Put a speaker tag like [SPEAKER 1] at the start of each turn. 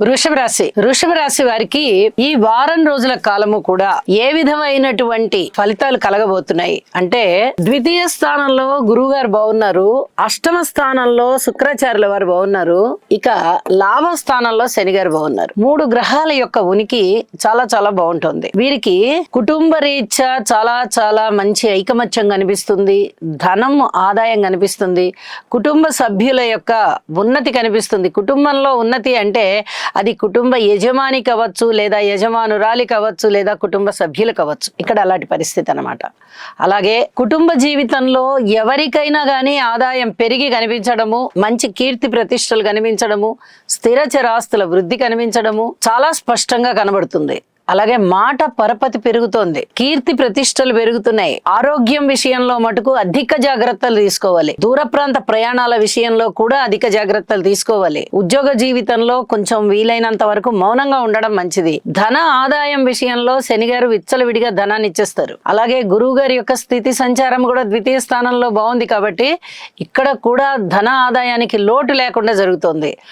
[SPEAKER 1] వృషభ రాశి వారికి ఈ వారం రోజుల కాలము కూడా ఏ విధమైనటువంటి ఫలితాలు కలగబోతున్నాయి అంటే, ద్వితీయ స్థానంలో గురువు గారు బాగున్నారు, అష్టమ స్థానంలో శుక్రాచార్యుల వారు బాగున్నారు, ఇక లాభ స్థానంలో శని గారు బాగున్నారు. 3 గ్రహాల యొక్క ఉనికి చాలా చాలా బాగుంటుంది. వీరికి కుటుంబ రీత్యా చాలా చాలా మంచి ఐకమత్యం కనిపిస్తుంది, ధనం ఆదాయం కనిపిస్తుంది, కుటుంబ సభ్యుల యొక్క ఉన్నతి కనిపిస్తుంది. కుటుంబంలో ఉన్నతి అంటే అది కుటుంబ యజమాని కావచ్చు, లేదా యజమానురాలి కావచ్చు, లేదా కుటుంబ సభ్యులు కావచ్చు. ఇక్కడ అలాంటి పరిస్థితి అన్నమాట. అలాగే కుటుంబ జీవితంలో ఎవరికైనా కానీ ఆదాయం పెరిగి కనిపించడము, మంచి కీర్తి ప్రతిష్టలు కనిపించడము, స్థిర చరాస్తుల వృద్ధి కనిపించడము చాలా స్పష్టంగా కనబడుతుంది. అలాగే మాట పరపతి పెరుగుతోంది, కీర్తి ప్రతిష్టలు పెరుగుతున్నాయి. ఆరోగ్యం విషయంలో మటుకు అధిక జాగ్రత్తలు తీసుకోవాలి. దూర ప్రాంత ప్రయాణాల విషయంలో కూడా అధిక జాగ్రత్తలు తీసుకోవాలి. ఉద్యోగ జీవితంలో కొంచెం వీలైనంత వరకు మౌనంగా ఉండడం మంచిది. ధన ఆదాయం విషయంలో శని గారు విచ్చలవిడిగా ధనాన్ని ఇచ్చేస్తారు. అలాగే గురువు గారి యొక్క స్థితి సంచారం కూడా ద్వితీయ స్థానంలో బాగుంది కాబట్టి ఇక్కడ కూడా ధన ఆదాయానికి లోటు లేకుండా జరుగుతోంది.